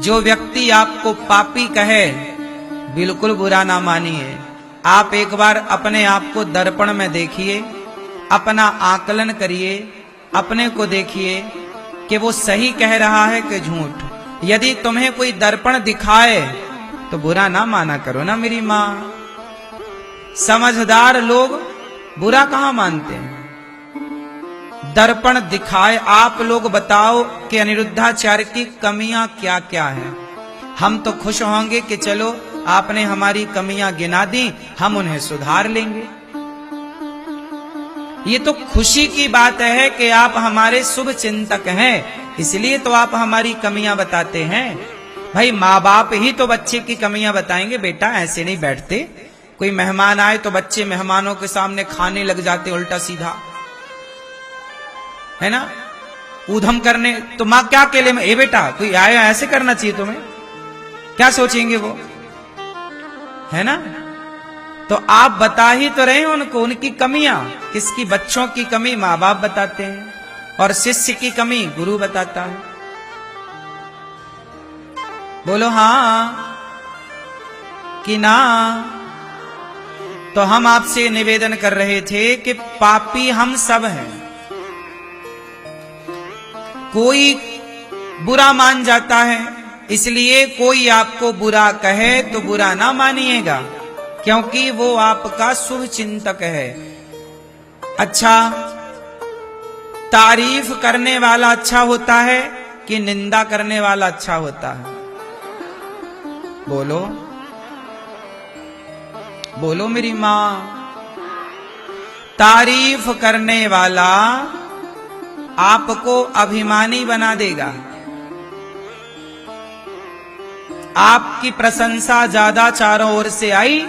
जो व्यक्ति आपको पापी कहे बिल्कुल बुरा ना मानिए। आप एक बार अपने आप को दर्पण में देखिए, अपना आकलन करिए, अपने को देखिए कि वो सही कह रहा है कि झूठ। यदि तुम्हें कोई दर्पण दिखाए तो बुरा ना माना करो ना मेरी माँ। समझदार लोग बुरा कहां मानते हैं। दर्पण दिखाए, आप लोग बताओ कि अनिरुद्धाचार्य की कमियां क्या क्या हैं। हम तो खुश होंगे कि चलो आपने हमारी कमियां गिना दी, हम उन्हें सुधार लेंगे। ये तो खुशी की बात है कि आप हमारे शुभ चिंतक हैं, इसलिए तो आप हमारी कमियां बताते हैं। भाई माँ बाप ही तो बच्चे की कमियां बताएंगे, बेटा ऐसे नहीं बैठते। कोई मेहमान आए तो बच्चे मेहमानों के सामने खाने लग जाते उल्टा सीधा, है ना, ऊधम करने। तो माँ क्या अकेले में, ए बेटा कोई आया ऐसे करना चाहिए तुम्हें, क्या सोचेंगे वो, है ना। तो आप बता ही तो रहे हैं उनको उनकी कमियां। किसकी? बच्चों की कमी माँ बाप बताते हैं और शिष्य की कमी गुरु बताता है। बोलो हां कि ना। तो हम आपसे निवेदन कर रहे थे कि पापी हम सब हैं। कोई बुरा मान जाता है, इसलिए कोई आपको बुरा कहे तो बुरा ना मानिएगा, क्योंकि वो आपका शुभ चिंतक है। अच्छा, तारीफ करने वाला अच्छा होता है कि निंदा करने वाला अच्छा होता है? बोलो बोलो मेरी मां। तारीफ करने वाला आपको अभिमानी बना देगा। आपकी प्रशंसा ज्यादा चारों ओर से आई,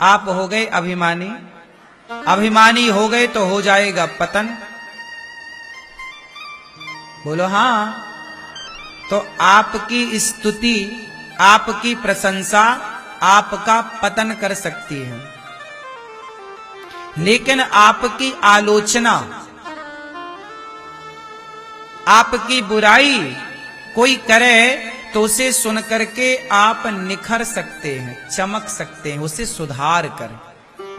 आप हो गए अभिमानी। अभिमानी हो गए तो हो जाएगा पतन। बोलो हां। तो आपकी स्तुति, आपकी प्रशंसा आपका पतन कर सकती है, लेकिन आपकी आलोचना, आपकी बुराई कोई करे तो उसे सुन करके आप निखर सकते हैं, चमक सकते हैं, उसे सुधार कर।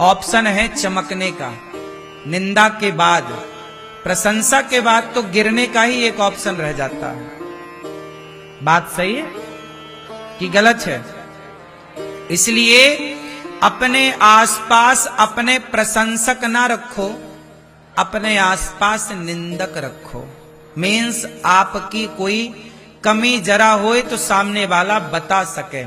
ऑप्शन है चमकने का। निंदा के बाद, प्रशंसा के बाद तो गिरने का ही एक ऑप्शन रह जाता है। बात सही है कि गलत है? इसलिए अपने आसपास अपने प्रशंसक ना रखो, अपने आसपास निंदक रखो। मीन्स आपकी कोई कमी जरा होए तो सामने वाला बता सके।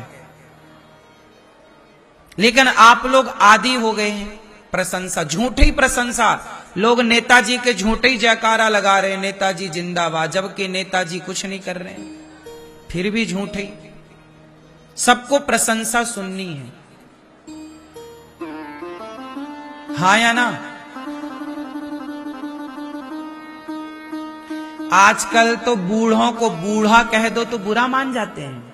लेकिन आप लोग आदी हो गए हैं प्रशंसा, झूठी प्रशंसा। लोग नेताजी के झूठे ही जयकारा लगा रहे हैं, नेताजी जिंदाबाद, जबकि नेताजी कुछ नहीं कर रहे हैं, फिर भी झूठे। सबको प्रशंसा सुननी है, हाँ या ना? आजकल तो बूढ़ों को बूढ़ा कह दो तो बुरा मान जाते हैं।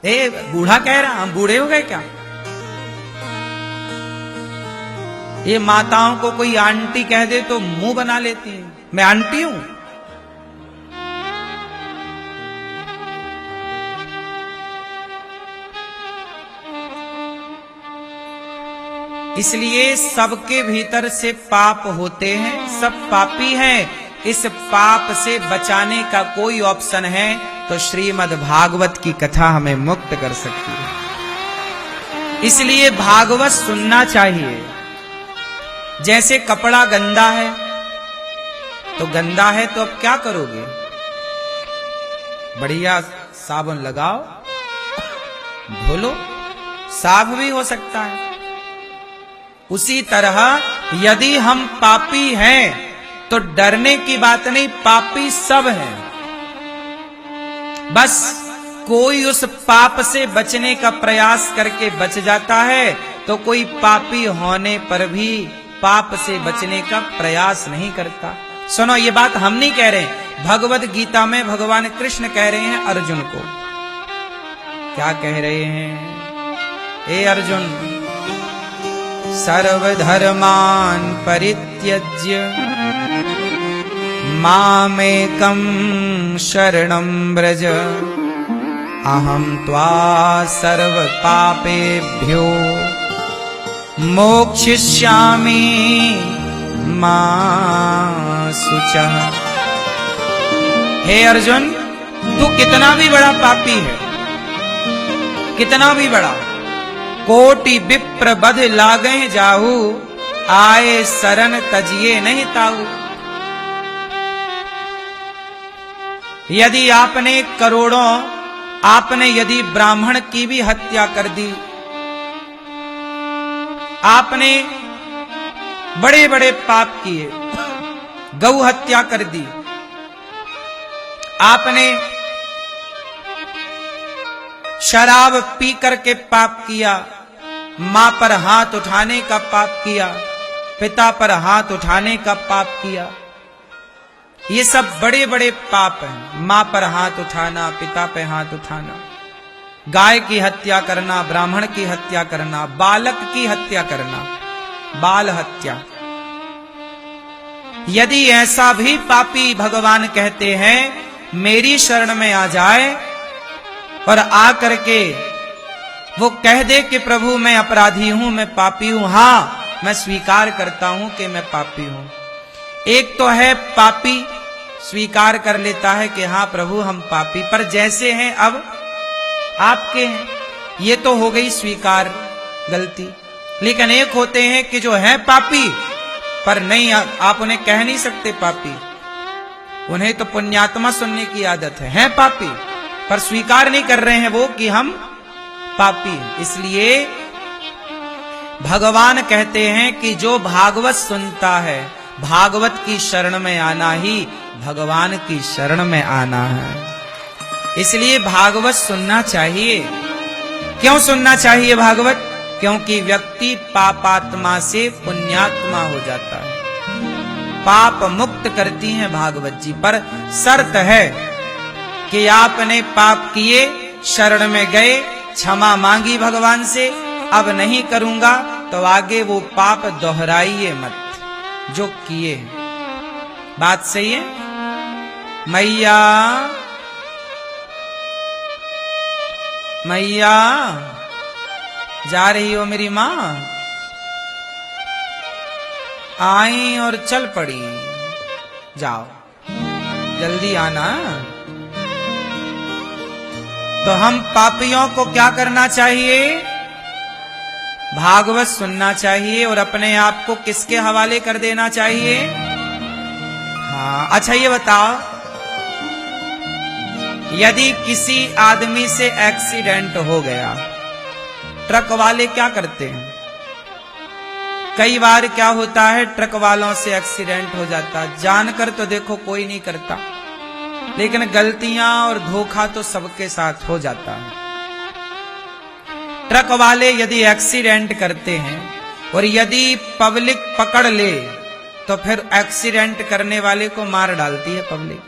ए बूढ़ा कह रहा, हम बूढ़े हो गए क्या? ये माताओं को कोई आंटी कह दे तो मुंह बना लेती है, मैं आंटी हूं। इसलिए सबके भीतर से पाप होते हैं, सब पापी हैं। इस पाप से बचाने का कोई ऑप्शन है तो श्रीमद् भागवत की कथा हमें मुक्त कर सकती है। इसलिए भागवत सुनना चाहिए। जैसे कपड़ा गंदा है तो गंदा है तो अब क्या करोगे? बढ़िया साबुन लगाओ, धो, साफ भी हो सकता है। उसी तरह यदि हम पापी हैं तो डरने की बात नहीं, पापी सब हैं। बस कोई उस पाप से बचने का प्रयास करके बच जाता है, तो कोई पापी होने पर भी पाप से बचने का प्रयास नहीं करता। सुनो, ये बात हम नहीं कह रहे, भगवद गीता में भगवान कृष्ण कह रहे हैं अर्जुन को। क्या कह रहे हैं? ए अर्जुन, सर्वधर्मान् परित्यज्य मामेकं शरणं व्रज अहम त्वा सर्व पापेभ्यो मोक्षयिष्यामि मा शुचः। हे अर्जुन, तू कितना भी बड़ा पापी है, कितना भी बड़ा, कोटि विप्र बध लागे जाहू, आए शरण तजिए नहीं ताऊ। यदि आपने करोड़ों, आपने यदि ब्राह्मण की भी हत्या कर दी, आपने बड़े बड़े पाप किए, गौ हत्या कर दी, आपने शराब पी करके पाप किया, मां पर हाथ उठाने का पाप किया, पिता पर हाथ उठाने का पाप किया, ये सब बड़े बड़े पाप हैं। मां पर हाथ उठाना, पिता पर हाथ उठाना, गाय की हत्या करना, ब्राह्मण की हत्या करना, बालक की हत्या करना, बाल हत्या। यदि ऐसा भी पापी भगवान कहते हैं मेरी शरण में आ जाए और आ करके वो कह दे कि प्रभु मैं अपराधी हूं, मैं पापी हूं, हां मैं स्वीकार करता हूं कि मैं पापी हूं। एक तो है पापी स्वीकार कर लेता है कि हां प्रभु हम पापी, पर जैसे हैं अब आपके हैं, ये तो हो गई स्वीकार गलती। लेकिन एक होते हैं कि जो है पापी, पर नहीं, आप उन्हें कह नहीं सकते पापी, उन्हें तो पुण्यात्मा सुनने की आदत है पापी, पर स्वीकार नहीं कर रहे हैं वो कि हम पापी हैं। इसलिए भगवान कहते हैं कि जो भागवत सुनता है, भागवत की शरण में आना ही भगवान की शरण में आना है। इसलिए भागवत सुनना चाहिए। क्यों सुनना चाहिए भागवत? क्योंकि व्यक्ति पापात्मा से पुण्यात्मा हो जाता है, पाप मुक्त करती हैं भागवत जी। पर शर्त है कि आपने पाप किए, शरण में गए, क्षमा मांगी भगवान से, अब नहीं करूंगा, तो आगे वो पाप दोहराइए मत जो किए। बात सही है? मैया मैया जा रही हो मेरी मां? आई और चल पड़ी, जाओ जल्दी आना। तो हम पापियों को क्या करना चाहिए? भागवत सुनना चाहिए और अपने आप को किसके हवाले कर देना चाहिए? हाँ, अच्छा ये बताओ, यदि किसी आदमी से एक्सीडेंट हो गया, ट्रक वाले क्या करते हैं? कई बार क्या होता है, ट्रक वालों से एक्सीडेंट हो जाता, जानकर तो देखो कोई नहीं करता, लेकिन गलतियां और धोखा तो सबके साथ हो जाता है। ट्रक वाले यदि एक्सीडेंट करते हैं और यदि पब्लिक पकड़ ले, तो फिर एक्सीडेंट करने वाले को मार डालती है पब्लिक।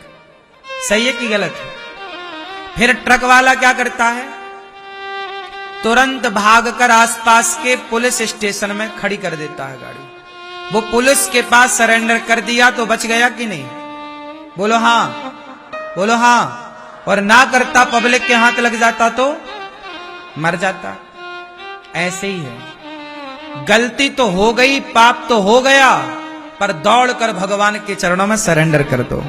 सही है कि गलत है? फिर ट्रक वाला क्या करता है? तुरंत भागकर आसपास के पुलिस स्टेशन में खड़ी कर देता है गाड़ी। वो पुलिस के पास सरेंडर कर दिया तो बच गया कि नहीं? बोलो हां, बोलो हां। और ना करता, पब्लिक के हाथ लग जाता तो मर जाता। ऐसे ही है, गलती तो हो गई, पाप तो हो गया, पर दौड़कर भगवान के चरणों में सरेंडर कर दो।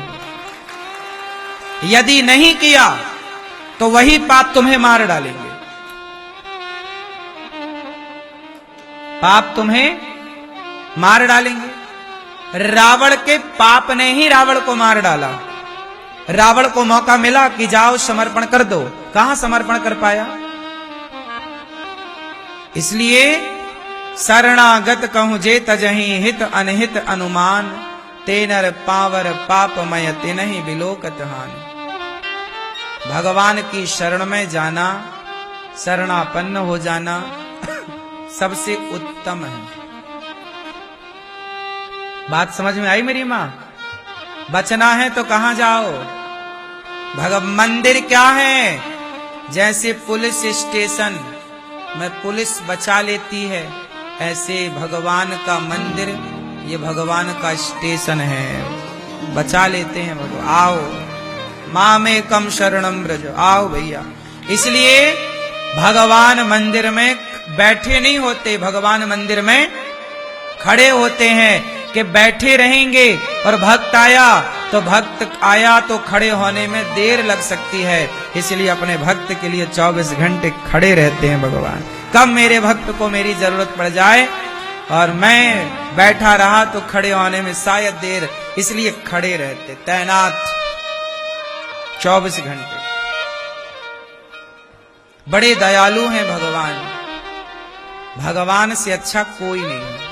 यदि नहीं किया तो वही पाप तुम्हें मार डालेंगे, पाप तुम्हें मार डालेंगे। रावण के पाप ने ही रावण को मार डाला। रावण को मौका मिला कि जाओ समर्पण कर दो, कहां समर्पण कर पाया? इसलिए शरणागत कहूं जे तजहि हित अनहित अनुमान, तेनर पावर पापमय तिनहि बिलोकत हानि। भगवान की शरण में जाना, शरणापन्न हो जाना सबसे उत्तम है। बात समझ में आई मेरी मां? बचना है तो कहां जाओ? मंदिर क्या है? जैसे पुलिस स्टेशन में पुलिस बचा लेती है, ऐसे भगवान का मंदिर, ये भगवान का स्टेशन है, बचा लेते हैं भगवान। आओ मामेकम शरणम ब्रज, आओ भैया इसलिए भगवान मंदिर में बैठे नहीं होते, भगवान मंदिर में खड़े होते हैं कि बैठे रहेंगे और भक्त आया तो खड़े होने में देर लग सकती है, इसलिए अपने भक्त के लिए 24 घंटे खड़े रहते हैं भगवान। कब मेरे भक्त को मेरी जरूरत पड़ जाए और मैं बैठा रहा तो खड़े होने में शायद देर, इसलिए खड़े रहते, तैनात 24 घंटे। बड़े दयालु हैं भगवान, भगवान से अच्छा कोई नहीं।